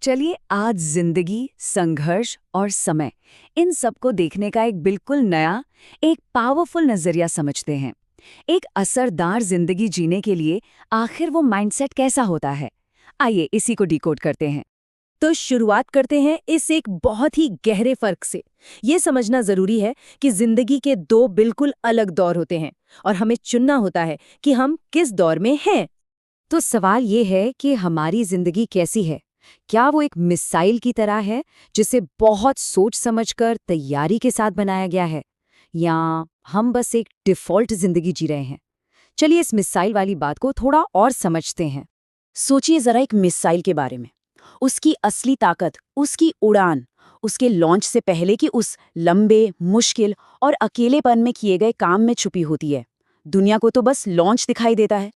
चलिए आज जिंदगी, संघर्ष और समय इन सबको देखने का एक बिल्कुल नया, एक पावरफुल नजरिया समझते हैं। एक असरदार जिंदगी जीने के लिए आखिर वो माइंडसेट कैसा होता है? आइए इसी को डिकोड करते हैं। तो शुरुआत करते हैं इस एक बहुत ही गहरे फर्क से। ये समझना जरूरी है कि जिंदगी के दो बिल्कुल अलग दौर होते हैं और हमें चुनना होता है कि हम किस दौर में हैं। तो सवाल ये है कि हमारी जिंदगी कैसी है? क्या वो एक मिसाइल की तरह है जिसे बहुत सोच समझकर तैयारी के साथ बनाया गया है, या हम बस एक डिफ़ॉल्ट जिंदगी जी रहे हैं? चलिए इस मिसाइल वाली बात को थोड़ा और समझते हैं। सोचिए जरा एक मिसाइल के बारे में। उसकी असली ताकत, उसकी उड़ान, उसके लॉन्च से पहले की उस लंबे, मुश्किल और अकेलेपन में किए गए काम में छुपी होती है। दुनिया को तो बस लॉन्च दिखाई देता है।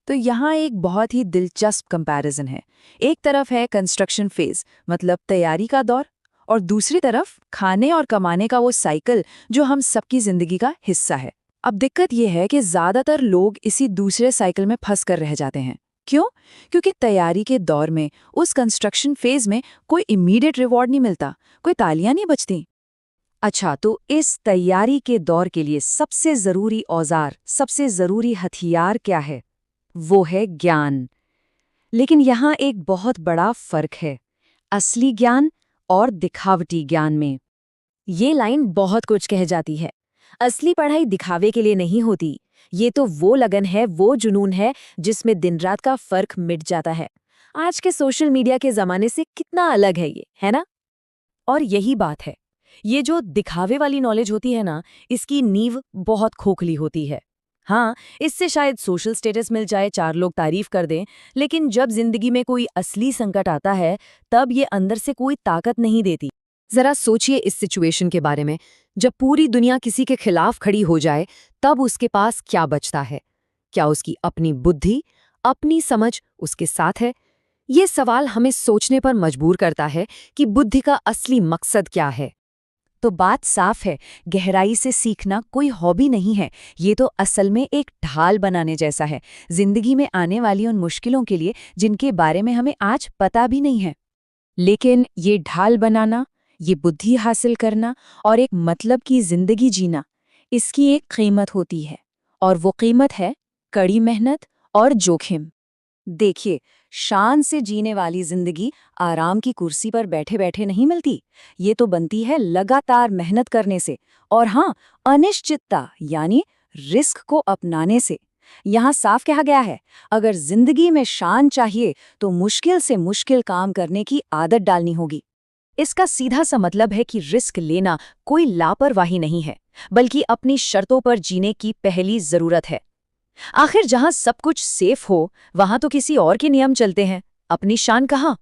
तो यहाँ एक बहुत ही दिलचस्प कंपैरिजन है। एक तरफ है कंस्ट्रक्शन फेज, मतलब तैयारी का दौर, और दूसरी तरफ खाने और कमाने का वो साइकिल जो हम सबकी जिंदगी का हिस्सा है। अब दिक्कत ये है कि ज्यादातर लोग इसी दूसरे साइकिल में फंस कर रह जाते हैं। क्यों? क्योंकि तैयारी के दौर में, उस कंस्ट्रक्शन फेज में कोई इमीडिएट रिवॉर्ड नहीं मिलता, कोई तालियां नहीं बजती। अच्छा, तो इस तैयारी के दौर के लिए सबसे ज़रूरी औजार, सबसे ज़रूरी हथियार क्या है? वो है ज्ञान। लेकिन यहाँ एक बहुत बड़ा फर्क है, असली ज्ञान और दिखावटी ज्ञान में। ये लाइन बहुत कुछ कह जाती है। असली पढ़ाई दिखावे के लिए नहीं होती। ये तो वो लगन है, वो जुनून है जिसमें दिन रात का फर्क मिट जाता है। आज के सोशल मीडिया के जमाने से कितना अलग है ये, है ना? और यही बात है, ये जो दिखावे वाली नॉलेज होती है ना, इसकी नींव बहुत खोखली होती है। हाँ, इससे शायद सोशल स्टेटस मिल जाए, चार लोग तारीफ कर दें, लेकिन जब जिंदगी में कोई असली संकट आता है, तब ये अंदर से कोई ताकत नहीं देती। जरा सोचिए इस सिचुएशन के बारे में, जब पूरी दुनिया किसी के खिलाफ खड़ी हो जाए, तब उसके पास क्या बचता है? क्या उसकी अपनी बुद्धि, अपनी समझ उसके साथ है? ये सवाल हमें सोचने पर मजबूर करता है कि बुद्धि का असली मकसद क्या है। तो बात साफ है, गहराई से सीखना कोई हॉबी नहीं है, ये तो असल में एक ढाल बनाने जैसा है, जिंदगी में आने वाली उन मुश्किलों के लिए जिनके बारे में हमें आज पता भी नहीं है। लेकिन ये ढाल बनाना, ये बुद्धि हासिल करना और एक मतलब की जिंदगी जीना, इसकी एक कीमत होती है, और वो कीमत है कड़ी मेहनत और जोखिम। देखिए, शान से जीने वाली जिंदगी आराम की कुर्सी पर बैठे बैठे नहीं मिलती। ये तो बनती है लगातार मेहनत करने से, और हाँ, अनिश्चितता यानी रिस्क को अपनाने से। यहाँ साफ कहा गया है, अगर जिंदगी में शान चाहिए तो मुश्किल से मुश्किल काम करने की आदत डालनी होगी। इसका सीधा सा मतलब है कि रिस्क लेना कोई लापरवाही नहीं है, बल्कि अपनी शर्तों पर जीने की पहली जरूरत है। आखिर जहां सब कुछ सेफ हो, वहां तो किसी और के नियम चलते हैं, अपनी शान कहाँ?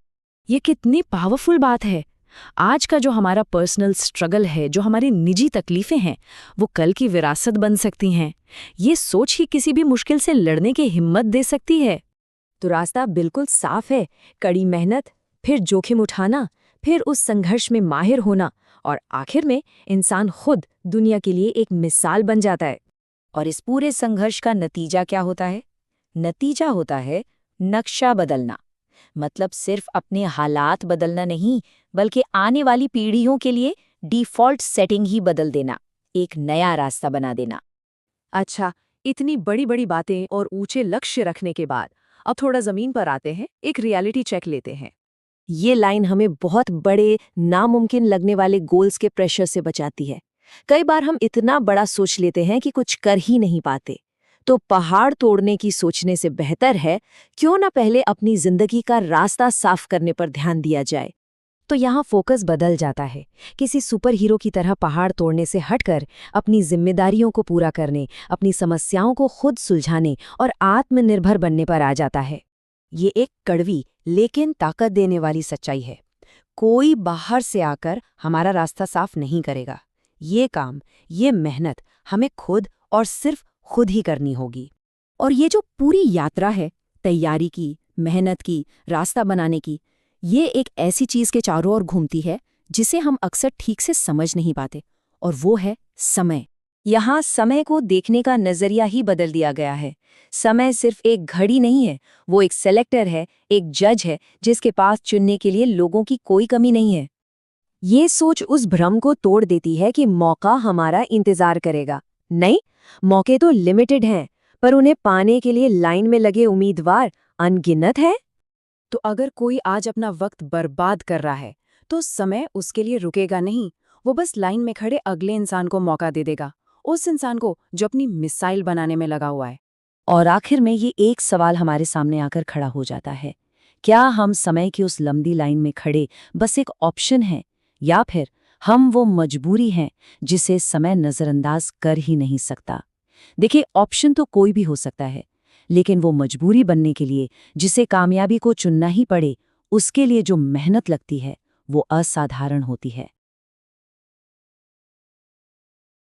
ये कितनी पावरफुल बात है। आज का जो हमारा पर्सनल स्ट्रगल है, जो हमारी निजी तकलीफें हैं, वो कल की विरासत बन सकती हैं। ये सोच ही किसी भी मुश्किल से लड़ने की हिम्मत दे सकती है। तो रास्ता बिल्कुल साफ है, कड़ी मेहनत, फिर जोखिम उठाना, फिर उस संघर्ष में माहिर होना, और आखिर में इंसान खुद दुनिया के लिए एक मिसाल बन जाता है। और इस पूरे संघर्ष का नतीजा क्या होता है? नतीजा होता है नक्शा बदलना। मतलब सिर्फ अपने हालात बदलना नहीं, बल्कि आने वाली पीढ़ियों के लिए डिफ़ॉल्ट सेटिंग ही बदल देना, एक नया रास्ता बना देना। अच्छा, इतनी बड़ी बड़ी बातें और ऊंचे लक्ष्य रखने के बाद अब थोड़ा जमीन पर आते हैं, एक रियलिटी चेक लेते हैं। ये लाइन हमें बहुत बड़े, नामुमकिन लगने वाले गोल्स के प्रेशर से बचाती है। कई बार हम इतना बड़ा सोच लेते हैं कि कुछ कर ही नहीं पाते। तो पहाड़ तोड़ने की सोचने से बेहतर है क्यों ना पहले अपनी जिंदगी का रास्ता साफ करने पर ध्यान दिया जाए। तो यहाँ फोकस बदल जाता है, किसी सुपर हीरो की तरह पहाड़ तोड़ने से हटकर अपनी जिम्मेदारियों को पूरा करने, अपनी समस्याओं को खुद सुलझाने और आत्मनिर्भर बनने पर आ जाता है। ये एक कड़वी लेकिन ताकत देने वाली सच्चाई है। कोई बाहर से आकर हमारा रास्ता साफ नहीं करेगा। ये काम, ये मेहनत हमें खुद और सिर्फ खुद ही करनी होगी। और ये जो पूरी यात्रा है, तैयारी की, मेहनत की, रास्ता बनाने की, ये एक ऐसी चीज के चारों ओर घूमती है जिसे हम अक्सर ठीक से समझ नहीं पाते, और वो है समय। यहाँ समय को देखने का नजरिया ही बदल दिया गया है। समय सिर्फ एक घड़ी नहीं है, वो एक सेलेक्टर है, एक जज है जिसके पास चुनने के लिए लोगों की कोई कमी नहीं है। ये सोच उस भ्रम को तोड़ देती है कि मौका हमारा इंतजार करेगा। नहीं, मौके तो लिमिटेड हैं, पर उन्हें पाने के लिए लाइन में लगे उम्मीदवार अनगिनत हैं। तो अगर कोई आज अपना वक्त बर्बाद कर रहा है, तो समय उसके लिए रुकेगा नहीं, वो बस लाइन में खड़े अगले इंसान को मौका दे देगा, उस इंसान को जो अपनी मिसाइल बनाने में लगा हुआ है। और आखिर में ये एक सवाल हमारे सामने आकर खड़ा हो जाता है, क्या हम समय की उस लंबी लाइन में खड़े बस एक ऑप्शन हैं, या फिर हम वो मजबूरी हैं जिसे समय नज़रअंदाज कर ही नहीं सकता। देखिए, ऑप्शन तो कोई भी हो सकता है, लेकिन वो मजबूरी बनने के लिए जिसे कामयाबी को चुनना ही पड़े, उसके लिए जो मेहनत लगती है वो असाधारण होती है।